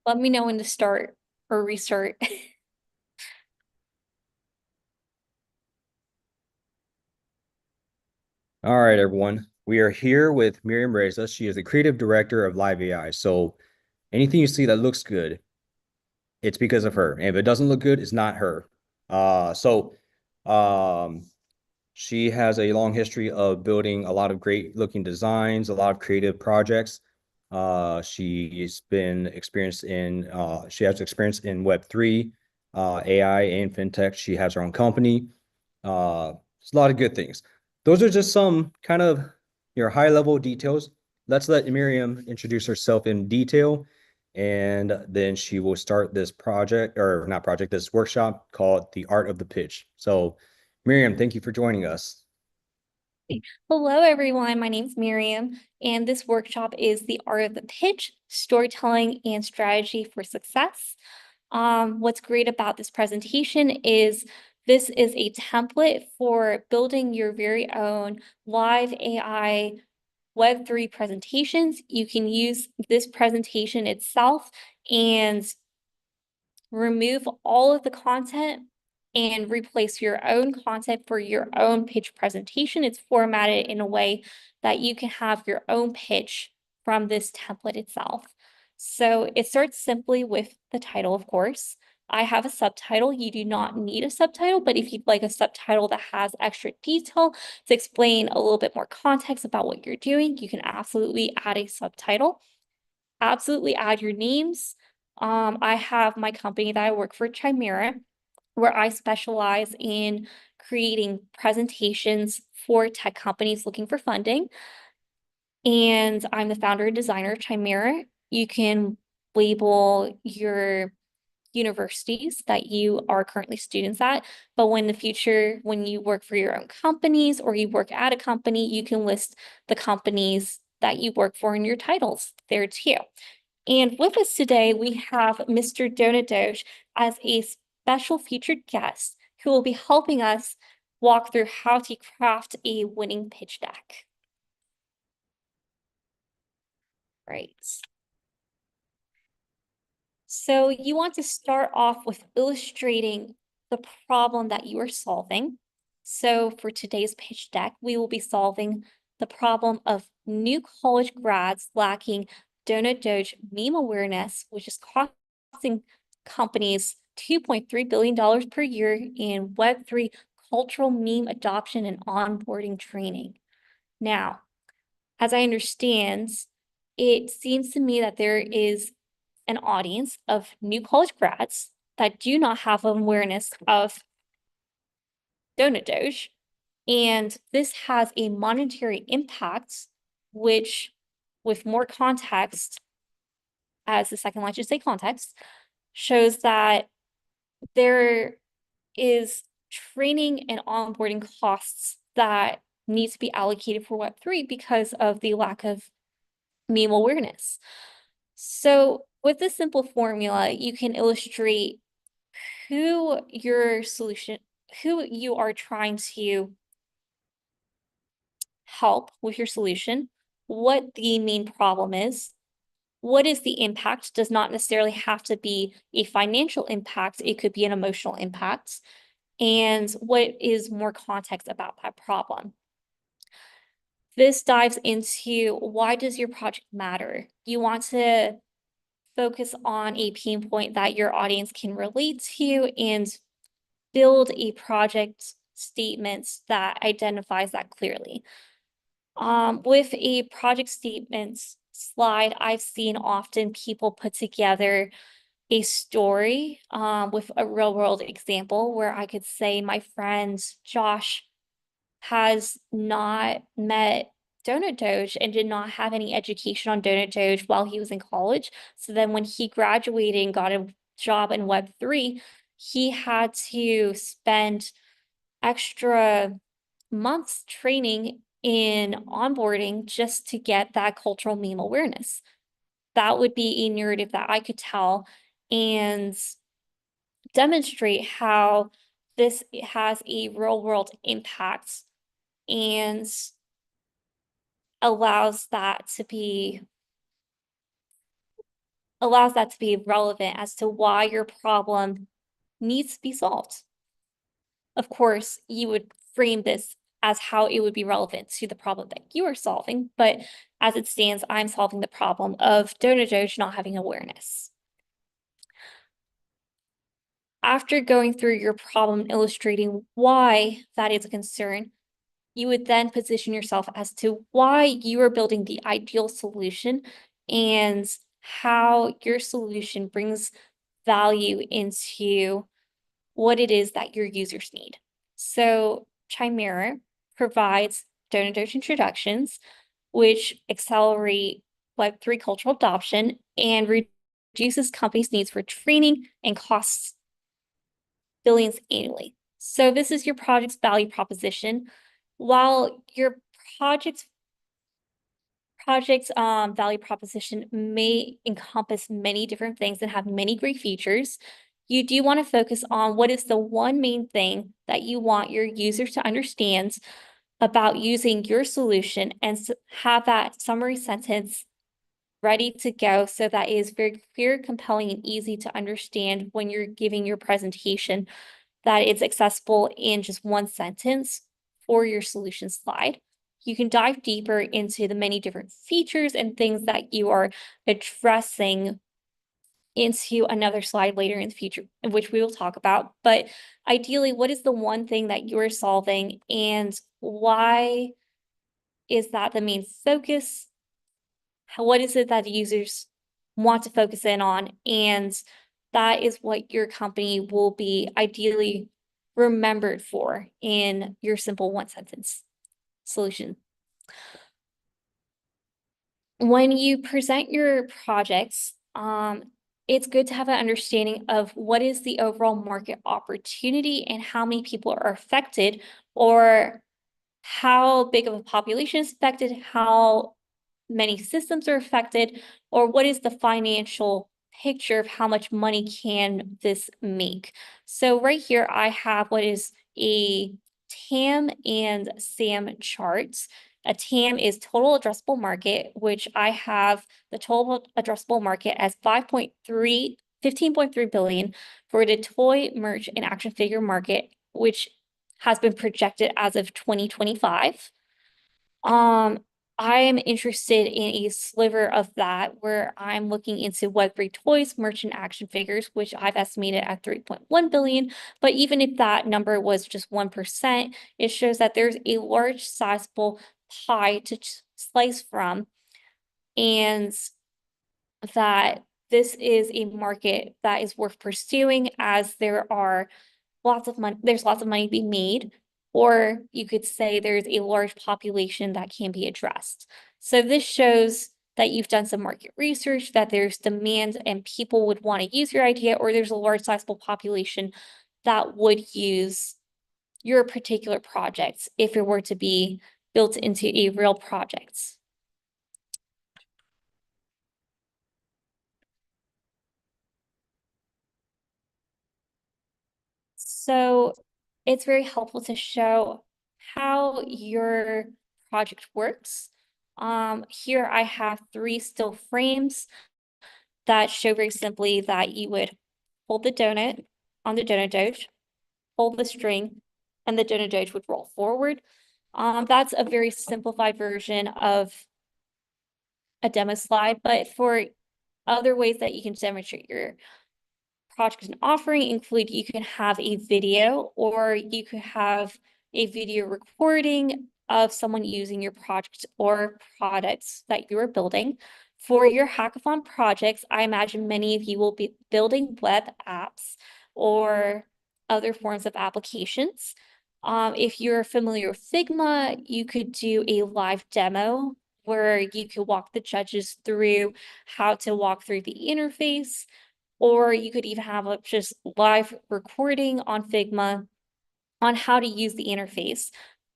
Let me know when to start or restart. All right, everyone. We are here with Miriam Reza. She is the creative director of Live AI. So anything you see that looks good, it's because of her. And if it doesn't look good, it's not her. So um, she has a long history of building a lot of great looking designs, a lot of creative projects. She's been experienced in she has experience in Web3, AI, and fintech. She has her own company. It's a lot of good things. Those are just some kind of your high level details. Let's let Miriam introduce herself in detail, and then she will start this project, or not project, this workshop called The Art of the Pitch. So, Miriam, thank you for joining us. Hello, everyone. My name's Miriam, and this workshop is the art of the pitch, storytelling, and strategy for success. What's great about this presentation is this is a template for building your very own live AI Web3 presentations. You can use this presentation itself and remove all of the content and replace your own content for your own pitch presentation. It's formatted in a way that you can have your own pitch from this template itself. So it starts simply with the title, of course. I have a subtitle. You do not need a subtitle, but if you'd like a subtitle that has extra detail to explain a little bit more context about what you're doing, you can absolutely add a subtitle. Absolutely add your names. I have my company that I work for, Chimera, where I specialize in creating presentations for tech companies looking for funding. And I'm the founder and designer of Chimera. You can label your universities that you are currently students at, but when in the future, when you work for your own companies or you work at a company, you can list the companies that you work for in your titles there too. And with us today, we have Mr. Donut Doge as a special featured guest who will be helping us walk through how to craft a winning pitch deck. Right. So you want to start off with illustrating the problem that you are solving. So for today's pitch deck, we will be solving the problem of new college grads lacking Donut Doge meme awareness, which is costing companies $2.3 billion per year in Web3 cultural meme adoption and onboarding training. Now, as I understand, it seems to me that there is an audience of new college grads that do not have an awareness of Donut Doge. And this has a monetary impact, which, with more context, as the second line should say context, shows that there is training and onboarding costs that need to be allocated for Web3 because of the lack of meme awareness. So with this simple formula, you can illustrate who your solution, who you are trying to help with your solution, what the main problem is, what is the impact, does not necessarily have to be a financial impact, it could be an emotional impact, and what is more context about that problem. This dives into why does your project matter? You want to focus on a pain point that your audience can relate to and build a project statement that identifies that clearly. With a project statements slide, I've seen often people put together a story with a real world example where I could say my friend Josh has not met Donut Doge and did not have any education on Donut Doge while he was in college. So then when he graduated and got a job in Web3, he had to spend extra months training in onboarding just to get that cultural meme awareness. That would be a narrative that I could tell and demonstrate how this has a real world impact and allows that to be allows that to be relevant as to why your problem needs to be solved. Of course, you would frame this as how it would be relevant to the problem that you are solving, but as it stands, I'm solving the problem of donor Doge not having awareness. After going through your problem and illustrating why that is a concern, you would then position yourself as to why you are building the ideal solution and how your solution brings value into what it is that your users need. So Chimera provides donor Doge introductions, which accelerate Web3 cultural adoption and reduces companies' needs for training and costs billions annually. So this is your project's value proposition. While your project's value proposition may encompass many different things and have many great features, you do want to focus on what is the one main thing that you want your users to understand about using your solution and have that summary sentence ready to go so that it is very clear, compelling, and easy to understand when you're giving your presentation, that it's accessible in just one sentence for your solution slide. You can dive deeper into the many different features and things that you are addressing into another slide later in the future, which we will talk about. But ideally, what is the one thing that you're solving and why is that the main focus? What is it that the users want to focus in on? And that is what your company will be ideally remembered for in your simple one sentence solution. When you present your projects, it's good to have an understanding of what is the overall market opportunity and how many people are affected, or how big of a population is affected, how many systems are affected, or what is the financial picture of how much money can this make. So right here, I have what is a TAM and SAM charts. A TAM is total addressable market, which I have the total addressable market as 15.3 billion for the toy, merch, and action figure market, which has been projected as of 2025. I am interested in a sliver of that where I'm looking into Web3 toys, merchant action figures, which I've estimated at 3.1 billion. But even if that number was just 1%, it shows that there's a large sizable pie to slice from, and that this is a market that is worth pursuing as there's lots of money being made, or you could say there's a large population that can be addressed. So this shows that you've done some market research, that there's demand and people would want to use your idea, or there's a large sizable population that would use your particular project if it were to be built into a real project. So it's very helpful to show how your project works. Here I have 3 still frames that show very simply that you would hold the donut on the donut Doge, hold the string, and the donut Doge would roll forward. That's a very simplified version of a demo slide, but for other ways that you can demonstrate your project and offering include you can have a video, or you could have a video recording of someone using your project or products that you are building. For your hackathon projects, I imagine many of you will be building web apps or other forms of applications. If you're familiar with Figma, you could do a live demo where you could walk the judges through how to walk through the interface, or you could even have a just live recording on Figma on how to use the interface.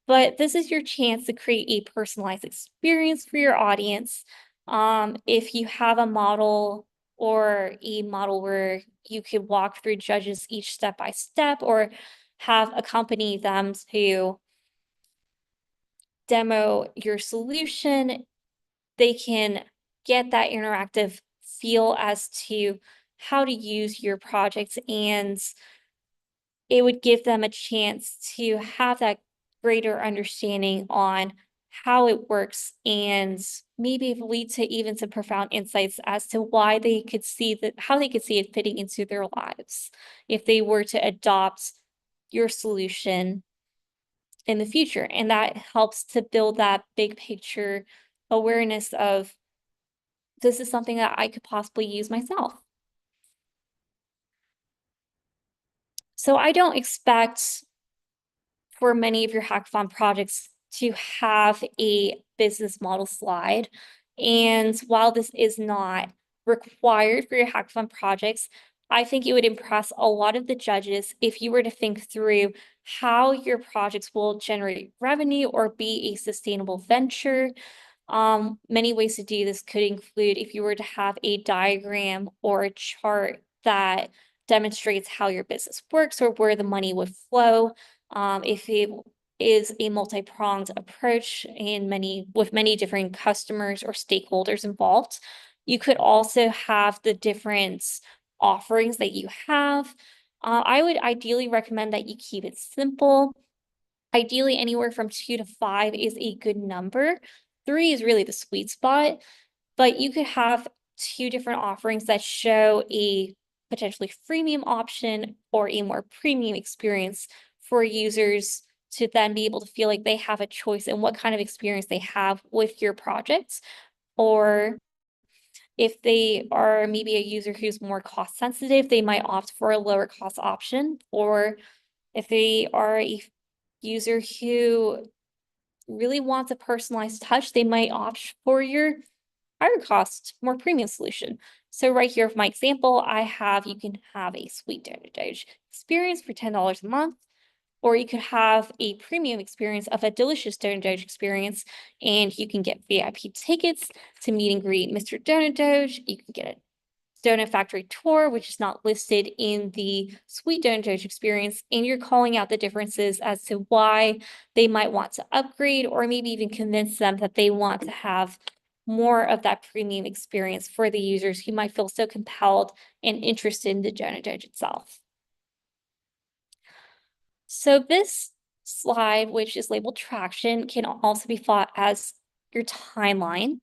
But this is your chance to create a personalized experience for your audience. If you have a model or a model where you could walk through judges each step by step, or have accompany them to demo your solution, they can get that interactive feel as to how to use your projects, and it would give them a chance to have that greater understanding on how it works, and maybe lead to even some profound insights as to why they could see that, how they could see it fitting into their lives if they were to adopt your solution in the future. And that helps to build that big picture awareness of, this is something that I could possibly use myself. So I don't expect for many of your hackathon projects to have a business model slide. And while this is not required for your hackathon projects, I think it would impress a lot of the judges if you were to think through how your projects will generate revenue or be a sustainable venture. Many ways to do this could include if you were to have a diagram or a chart that demonstrates how your business works or where the money would flow. If it is a multi-pronged approach with many different customers or stakeholders involved, you could also have the different offerings that you have. I would ideally recommend that you keep it simple. Ideally, anywhere from 2 to 5 is a good number. 3 is really the sweet spot, but you could have 2 different offerings that show a potentially freemium option or a more premium experience for users to then be able to feel like they have a choice in what kind of experience they have with your projects. Or if they are maybe a user who's more cost sensitive, they might opt for a lower cost option. Or if they are a user who really wants a personalized touch, they might opt for your higher cost, more premium solution. So right here, for my example, you can have a sweet Donut Doge experience for $10 a month, or you could have a premium experience of a delicious Donut Doge experience, and you can get VIP tickets to meet and greet Mr. Donut Doge. You can get a Donut Factory tour, which is not listed in the Sweet Donut Doge experience, and you're calling out the differences as to why they might want to upgrade, or maybe even convince them that they want to have more of that premium experience for the users who might feel so compelled and interested in the Donut Doge itself. So this slide, which is labeled traction, can also be thought as your timeline.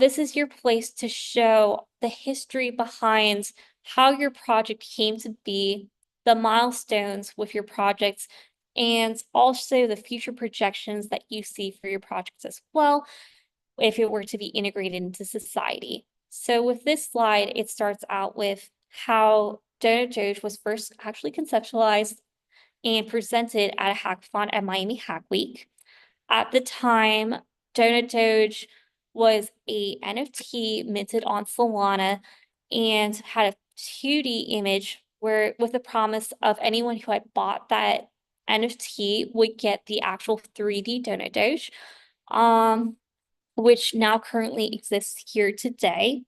This is your place to show the history behind how your project came to be, the milestones with your projects, and also the future projections that you see for your projects as well, if it were to be integrated into society. So with this slide, it starts out with how Donut Doge was first actually conceptualized and presented at a hackathon at Miami Hack Week. At the time, Donut Doge was a NFT minted on Solana and had a 2D image where, with the promise of anyone who had bought that NFT would get the actual 3D Donut Doge, which now currently exists here today.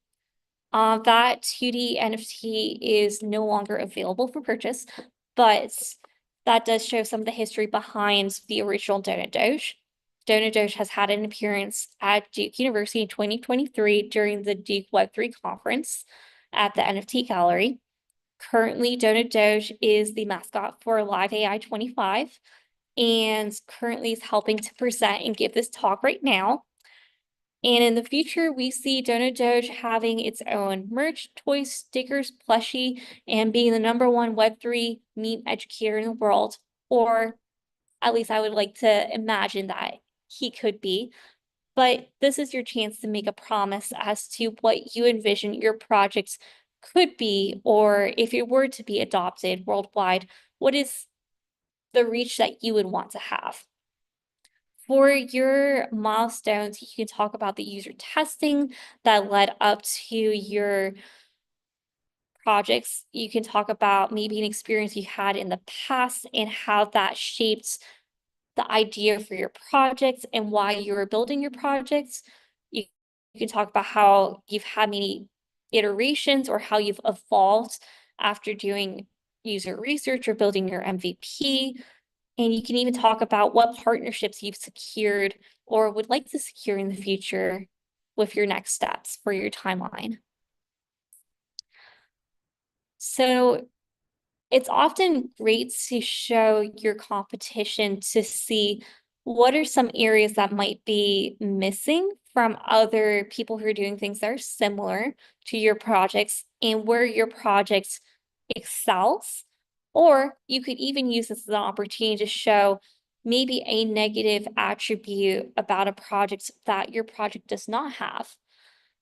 That 2D NFT is no longer available for purchase, but that does show some of the history behind the original Donut Doge. Donut Doge has had an appearance at Duke University in 2023 during the Duke Web3 conference at the NFT Gallery. Currently, Donut Doge is the mascot for Live AI 25 and currently is helping to present and give this talk right now. And in the future, we see Donut Doge having its own merch, toys, stickers, plushie, and being the #1 Web3 meme educator in the world. Or at least I would like to imagine that he could be. But this is your chance to make a promise as to what you envision your projects could be, or if it were to be adopted worldwide, what is the reach that you would want to have? For your milestones, you can talk about the user testing that led up to your projects. You can talk about maybe an experience you had in the past and how that shaped the idea for your projects and why you were building your projects. You can talk about how you've had many iterations or how you've evolved after doing user research or building your MVP. And you can even talk about what partnerships you've secured or would like to secure in the future with your next steps for your timeline. So it's often great to show your competition to see what are some areas that might be missing from other people who are doing things that are similar to your projects and where your project excels. Or you could even use this as an opportunity to show maybe a negative attribute about a project that your project does not have.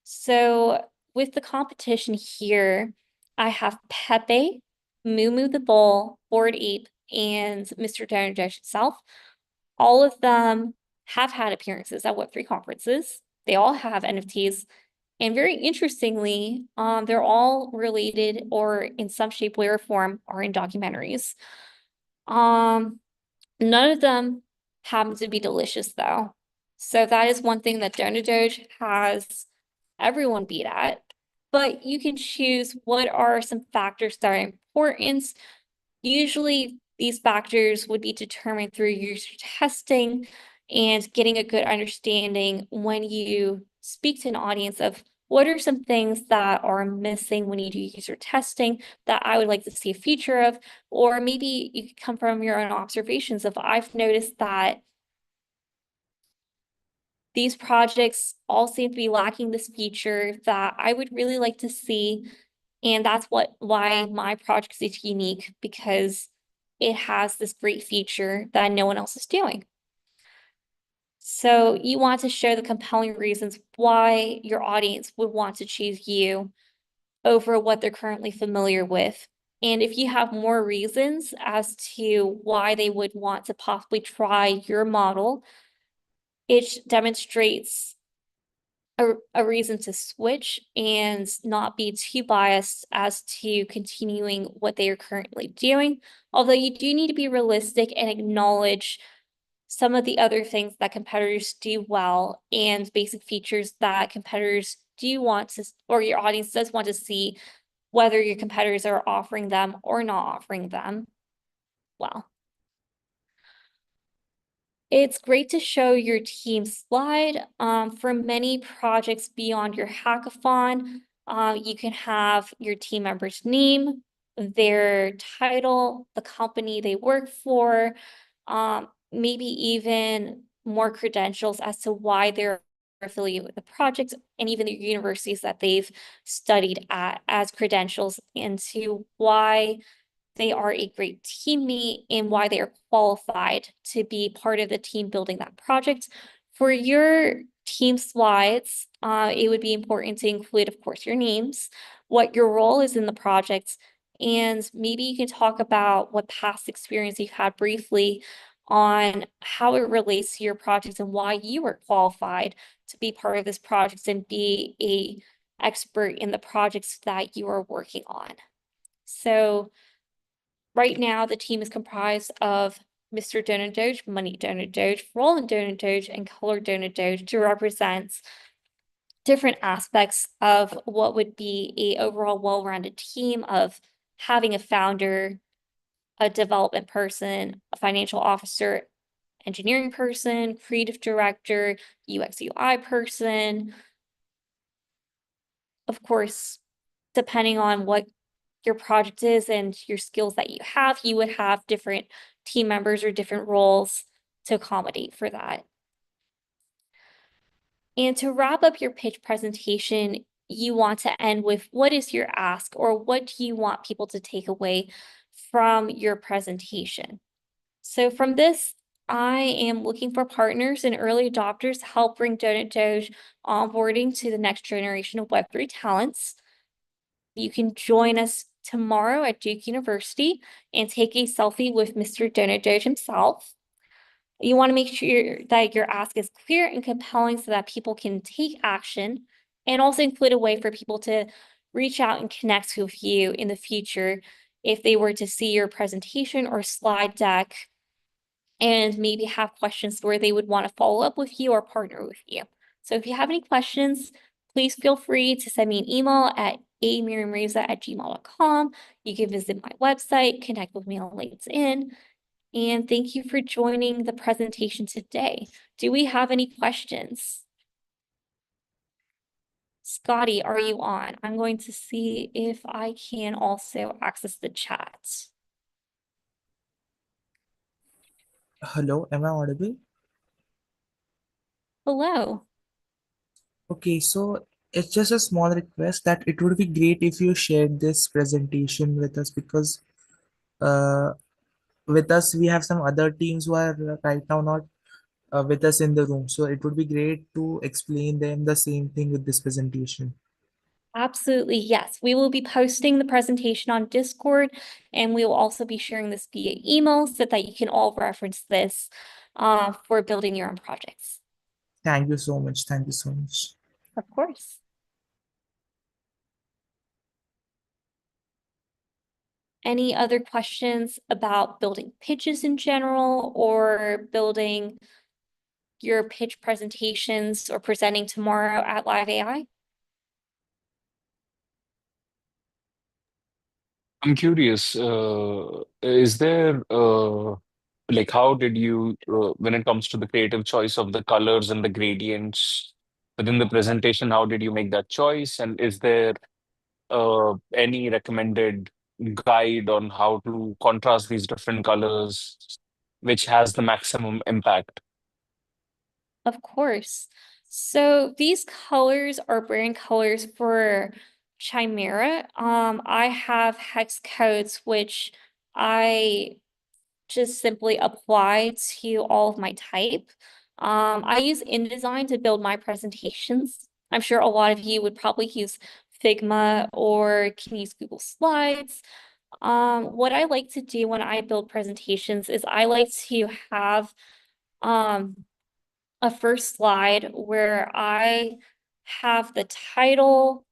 So with the competition here, I have Pepe, Moo Moo the Bull, Bored Ape, and Mr. Donut Dash itself. All of them have had appearances at Web3 conferences. They all have NFTs. And very interestingly, they're all related or in some shape, way, or form are in documentaries. Um, None of them happen to be delicious though. So that is one thing that Donut Doge has everyone beat at. But you can choose what are some factors that are important. Usually these factors would be determined through user testing and getting a good understanding when you speak to an audience of what are some things that are missing when you do user testing that I would like to see a feature of, or maybe you could come from your own observations of I've noticed that these projects all seem to be lacking this feature that I would really like to see. And that's why my project is unique, because it has this great feature that no one else is doing. So you want to show the compelling reasons why your audience would want to choose you over what they're currently familiar with. And if you have more reasons as to why they would want to possibly try your model, it demonstrates a reason to switch and not be too biased as to continuing what they are currently doing. Although you do need to be realistic and acknowledge some of the other things that competitors do well and basic features that competitors do want to, or your audience does want to see, whether your competitors are offering them or not offering them well. It's great to show your team slide. For many projects beyond your hackathon, you can have your team member's name, their title, the company they work for, maybe even more credentials as to why they're affiliated with the project, and even the universities that they've studied at as credentials into why they are a great teammate and why they are qualified to be part of the team building that project. For your team slides, it would be important to include, of course, your names, what your role is in the project, and maybe you can talk about what past experience you've had briefly on how it relates to your project and why you were qualified to be part of this project and be a expert in the projects that you are working on. So right now, the team is comprised of Mr. Donut Doge, Money Donut Doge, Roland Donut Doge, and Color Donut Doge to represent different aspects of what would be a overall well-rounded team of having a founder, a development person, a financial officer, engineering person, creative director, UX UI person. Of course, depending on what your project is and your skills that you have, you would have different team members or different roles to accommodate for that. And to wrap up your pitch presentation, you want to end with what is your ask, or what do you want people to take away from your presentation? So from this, I am looking for partners and early adopters to help bring Donut Doge onboarding to the next generation of Web3 talents. You can join us tomorrow at Duke University and take a selfie with Mr. Donut Doge himself. You want to make sure that your ask is clear and compelling so that people can take action, and also include a way for people to reach out and connect with you in the future if they were to see your presentation or slide deck and maybe have questions where they would want to follow up with you or partner with you. So if you have any questions, please feel free to send me an email at amiriamreza@gmail.com. You can visit my website, connect with me on LinkedIn, and thank you for joining the presentation today. Do we have any questions? Scotty, are you on? I'm going to see if I can also access the chat. Hello, am I audible? Hello. Okay, so it's just a small request that it would be great if you shared this presentation with us because uh, with us we have some other teams who are right now not with us in the room. So it would be great to explain them the same thing with this presentation. Absolutely, yes. We will be posting the presentation on Discord, and we will also be sharing this via email so that you can all reference this for building your own projects. Thank you so much. Thank you so much. Of course. Any other questions about building pitches in general or building your pitch presentations or presenting tomorrow at Live AI? I'm curious, is there like how did you when it comes to the creative choice of the colors and the gradients within the presentation, how did you make that choice? And is there any recommended guide on how to contrast these different colors, which has the maximum impact? Of course. So these colors are brand colors for Chimera. I have hex codes, which I just simply apply to all of my type. I use InDesign to build my presentations. I'm sure a lot of you would probably use Figma or can use Google Slides. What I like to do when I build presentations is I like to have a first slide where I have the title,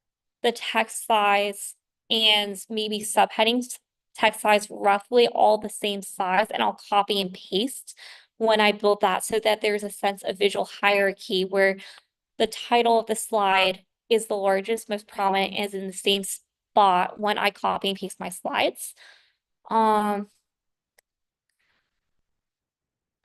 the text size, and maybe subheadings, text size roughly all the same size, and I'll copy and paste when I build that so that there's a sense of visual hierarchy where the title of the slide is the largest, most prominent, is in the same spot when I copy and paste my slides.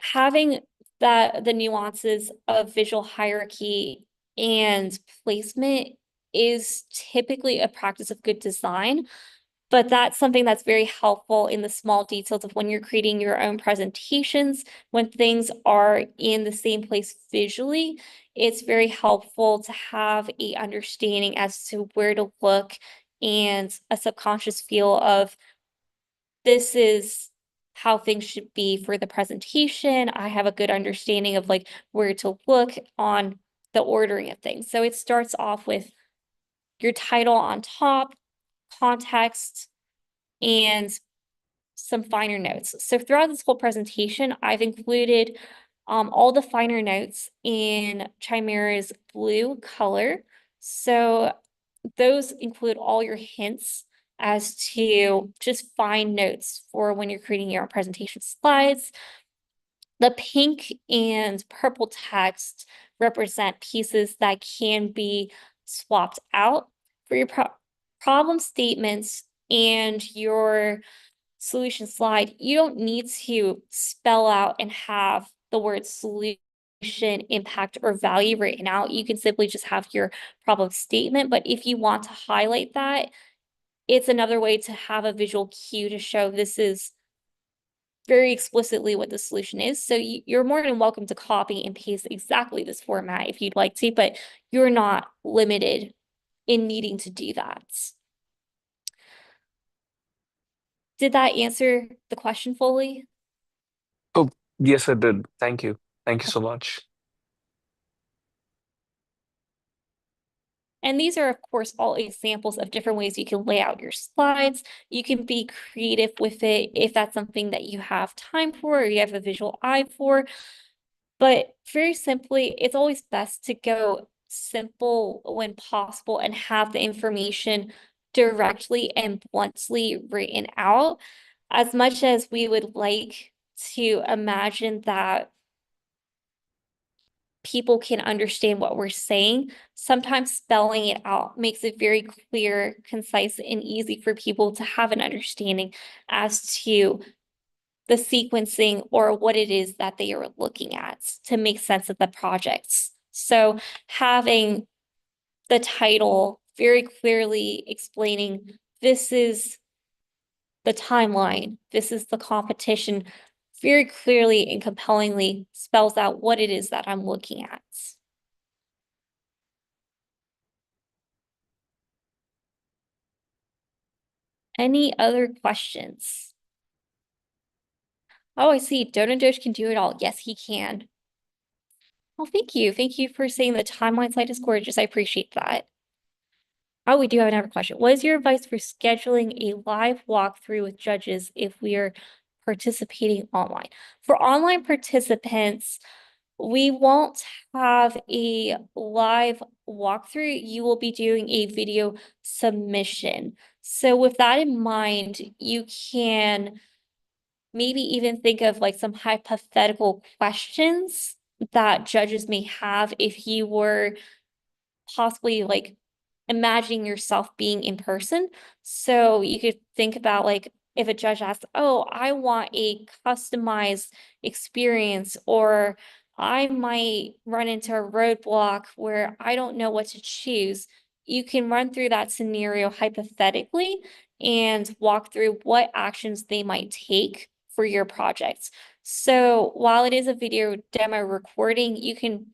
Having the nuances of visual hierarchy and placement is typically a practice of good design, but that's something that's very helpful in the small details of when you're creating your own presentations, when things are in the same place visually, it's very helpful to have a understanding as to where to look and a subconscious feel of this is how things should be for the presentation. I have a good understanding of like where to look on the ordering of things. So it starts off with your title on top, context, and some finer notes. So throughout this whole presentation, I've included all the finer notes in Chimera's blue color. So those include all your hints as to just fine notes for when you're creating your presentation slides. The pink and purple text represent pieces that can be swapped out for your problem statements and your solution slide. You don't need to spell out and have the word solution, impact, or value written out. You can simply just have your problem statement. But if you want to highlight that, it's another way to have a visual cue to show this is very explicitly what the solution is. So you're more than welcome to copy and paste exactly this format if you'd like to, but you're not limited in needing to do that. Did that answer the question fully? Oh, yes, it did. Thank you. Thank you so much. And these are, of course, all examples of different ways you can lay out your slides. You can be creative with it if that's something that you have time for or you have a visual eye for. But very simply, it's always best to go simple when possible and have the information directly and bluntly written out. As much as we would like to imagine that people can understand what we're saying, sometimes spelling it out makes it very clear, concise, and easy for people to have an understanding as to the sequencing or what it is that they are looking at to make sense of the projects. So having the title very clearly explaining this is the timeline, this is the competition, very clearly and compellingly spells out what it is that I'm looking at. Any other questions? Oh, I see. Donut Doge can do it all. Yes, he can. Well, thank you. Thank you for saying the timeline slide is gorgeous. I appreciate that. Oh, we do have another question. What is your advice for scheduling a live walkthrough with judges if we are participating online? For online participants, we won't have a live walkthrough. You will be doing a video submission. So with that in mind, you can maybe even think of like some hypothetical questions that judges may have if you were possibly like imagining yourself being in person. So you could think about like if a judge asks, oh, I want a customized experience, or I might run into a roadblock where I don't know what to choose. You can run through that scenario hypothetically and walk through what actions they might take for your projects. So while it is a video demo recording, you can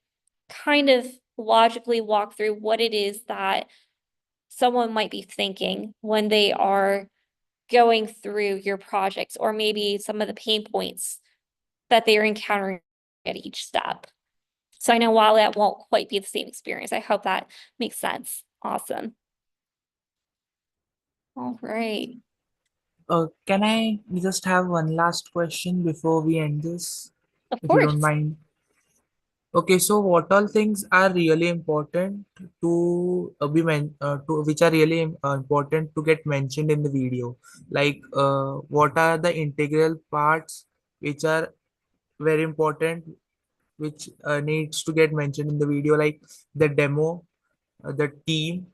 kind of logically walk through what it is that someone might be thinking when they are going through your projects, or maybe some of the pain points that they are encountering at each step. So I know while that won't quite be the same experience, I hope that makes sense. Awesome. All right. Can I just have one last question before we end this, Of if you don't course. mind? Okay, so what all things are really important to which are really important to get mentioned in the video? Like, what are the integral parts which are very important, which needs to get mentioned in the video, like the demo, the team.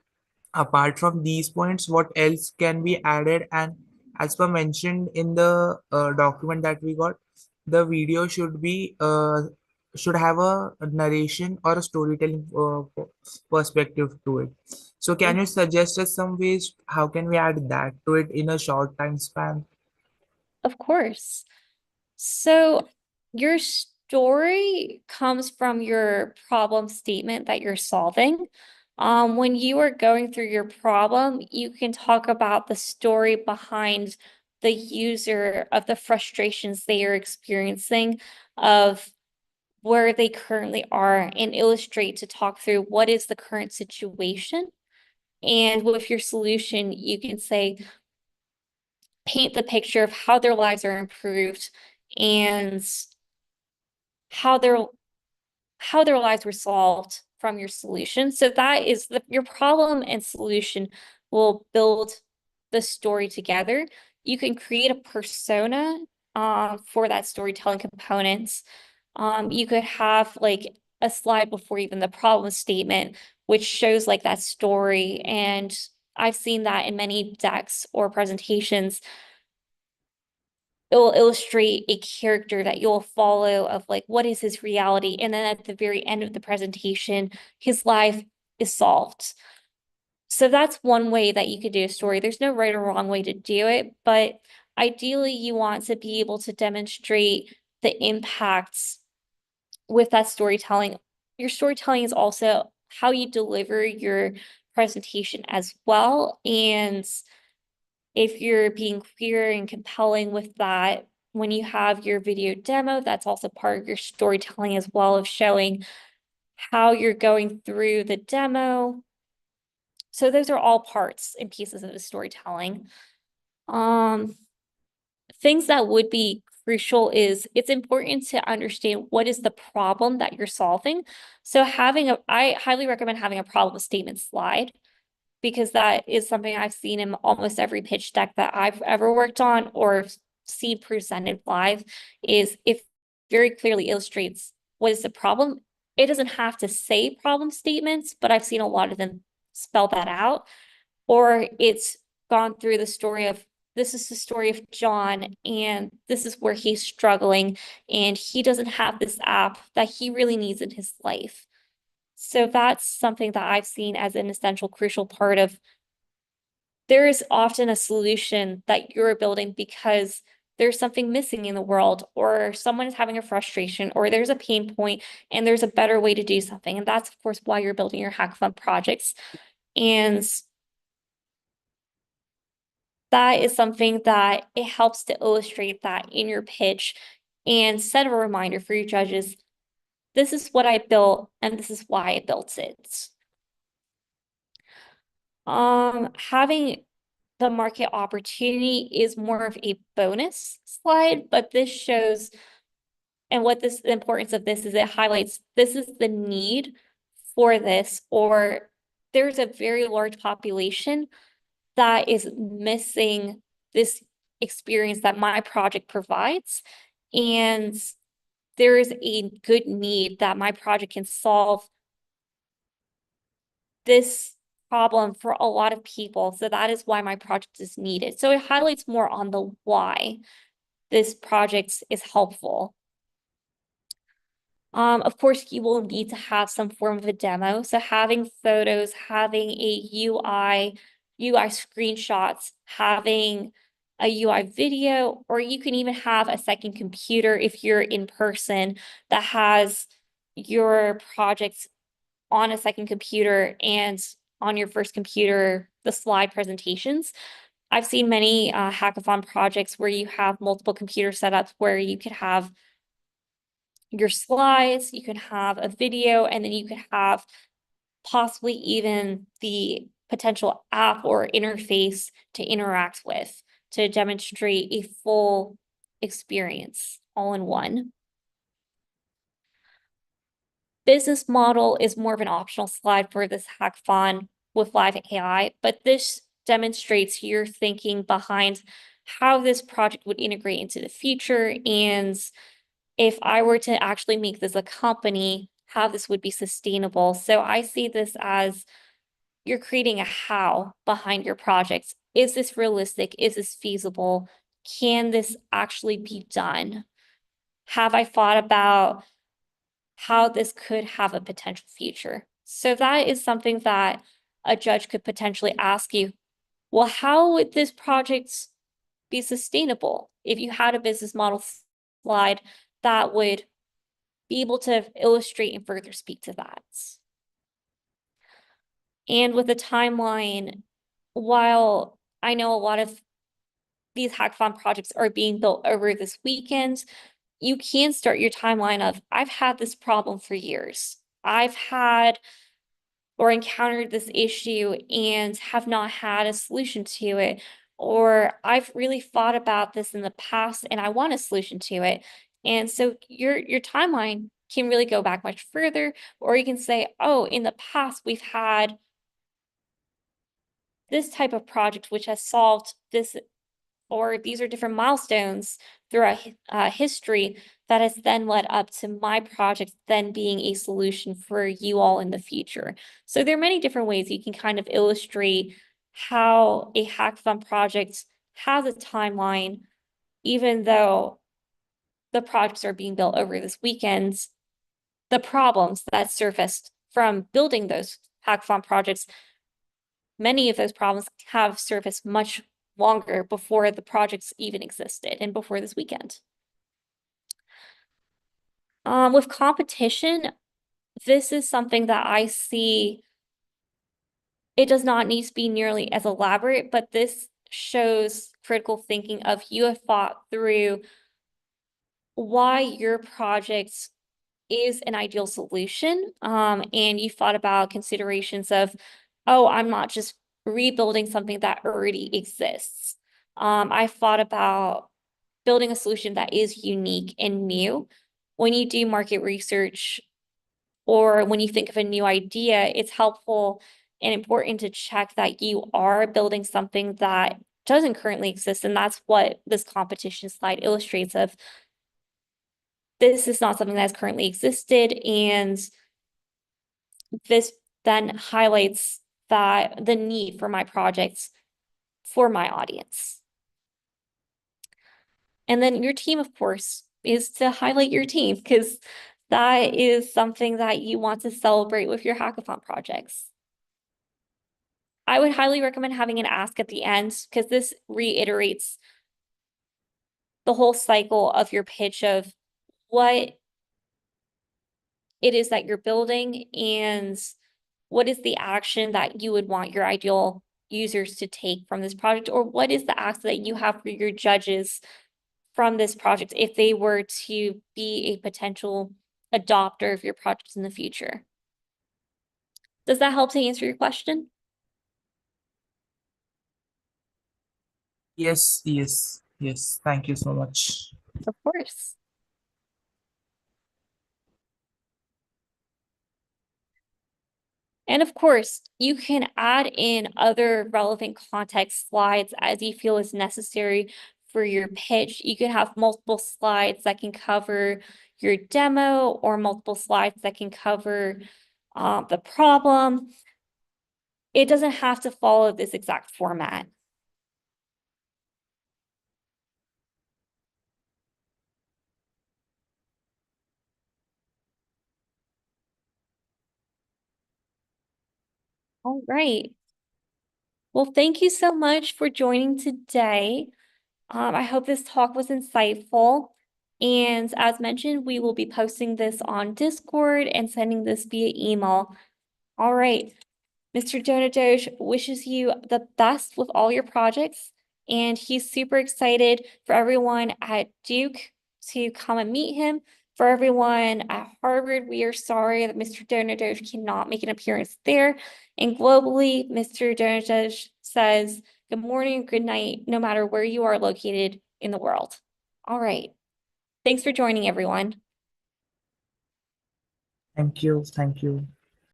Apart from these points, what else can be added? And as per mentioned in the document that we got, the video should have a narration or a storytelling perspective to it. So can you suggest us some ways how can we add that to it in a short time span? Of course. So your story comes from your problem statement that you're solving. When you are going through your problem, you can talk about the story behind the user, of the frustrations they are experiencing, of where they currently are, and illustrate to talk through what is the current situation. And with your solution, you can say, paint the picture of how their lives are improved and how their lives were solved from your solution. So that is your problem and solution will build the story together. You can create a persona for that storytelling components. You could have like a slide before even the problem statement, which shows like that story. And I've seen that in many decks or presentations. It will illustrate a character that you'll follow of like what is his reality, and then at the very end of the presentation his life is solved. So that's one way that you could do a story. There's no right or wrong way to do it, but ideally you want to be able to demonstrate the impacts with that storytelling. Your storytelling is also how you deliver your presentation as well, and if you're being clear and compelling with that, when you have your video demo, that's also part of your storytelling as well, of showing how you're going through the demo. So those are all parts and pieces of the storytelling. Things that would be crucial is it's important to understand what is the problem that you're solving. So I highly recommend having a problem statement slide, because that is something I've seen in almost every pitch deck that I've ever worked on or seen presented live, is if very clearly illustrates what is the problem. It doesn't have to say problem statements, but I've seen a lot of them spell that out. Or it's gone through the story of, this is the story of John, and this is where he's struggling, and he doesn't have this app that he really needs in his life. So that's something that I've seen as an essential, crucial part of there is often a solution that you're building because there's something missing in the world, or someone is having a frustration, or there's a pain point, and there's a better way to do something. And that's, of course, why you're building your hackathon projects. And that is something that it helps to illustrate that in your pitch and set a reminder for your judges. This is what I built, and this is why I built it. Having the market opportunity is more of a bonus slide, but this shows, and what this, the importance of this is it highlights, this is the need for this, or there's a very large population that is missing this experience that my project provides. And there is a good need that my project can solve this problem for a lot of people. So that is why my project is needed. So it highlights more on the why this project is helpful. Of course, you will need to have some form of a demo. So having photos, having a UI screenshots, having a UI video, or you can even have a second computer if you're in person that has your projects on a second computer and on your first computer, the slide presentations. I've seen many hackathon projects where you have multiple computer setups where you could have your slides, you can have a video, and then you could have possibly even the potential app or interface to interact with to demonstrate a full experience all in one. Business model is more of an optional slide for this hackathon with live AI, but this demonstrates your thinking behind how this project would integrate into the future, and if I were to actually make this a company, how this would be sustainable. So I see this as you're creating a how behind your projects. Is this realistic? Is this feasible? Can this actually be done? Have I thought about how this could have a potential future? So that is something that a judge could potentially ask you, well, how would this project be sustainable if you had a business model slide that would be able to illustrate and further speak to that? And with a timeline, while I know a lot of these hackathon projects are being built over this weekend, you can start your timeline of, I've had this problem for years. I've had or encountered this issue and have not had a solution to it. Or I've really thought about this in the past and I want a solution to it. And so your timeline can really go back much further, or you can say, oh, in the past, we've had this type of project which has solved this, or these are different milestones throughout history that has then led up to my project then being a solution for you all in the future. So there are many different ways you can kind of illustrate how a hackathon project has a timeline, even though the projects are being built over this weekend. The problems that surfaced from building those hackathon projects, many of those problems have surfaced much longer before the projects even existed and before this weekend. With competition, this is something that I see, it does not need to be nearly as elaborate, but this shows critical thinking of you have thought through why your project is an ideal solution. And you thought about considerations of, oh, I'm not just rebuilding something that already exists. I thought about building a solution that is unique and new. When you do market research or when you think of a new idea, it's helpful and important to check that you are building something that doesn't currently exist. And that's what this competition slide illustrates of. This is not something that's currently existed, and this then highlights that the need for my projects for my audience. And then your team, of course, is to highlight your team, because that is something that you want to celebrate with your hackathon projects. I would highly recommend having an ask at the end because this reiterates the whole cycle of your pitch of what it is that you're building and what is the action that you would want your ideal users to take from this project, or what is the ask that you have for your judges from this project if they were to be a potential adopter of your project in the future. Does that help to answer your question? Yes, yes, yes. Thank you so much. Of course. And of course, you can add in other relevant context slides as you feel is necessary for your pitch. You can have multiple slides that can cover your demo or multiple slides that can cover the problem. It doesn't have to follow this exact format. All right. Well, thank you so much for joining today. I hope this talk was insightful. And as mentioned, we will be posting this on Discord and sending this via email. All right. Mr. Donadoge wishes you the best with all your projects, and he's super excited for everyone at Duke to come and meet him. For everyone at Harvard, we are sorry that Mr. Donadoge cannot make an appearance there. And globally, Mr. Donadoge says good morning, good night, no matter where you are located in the world. All right. Thanks for joining, everyone. Thank you. Thank you.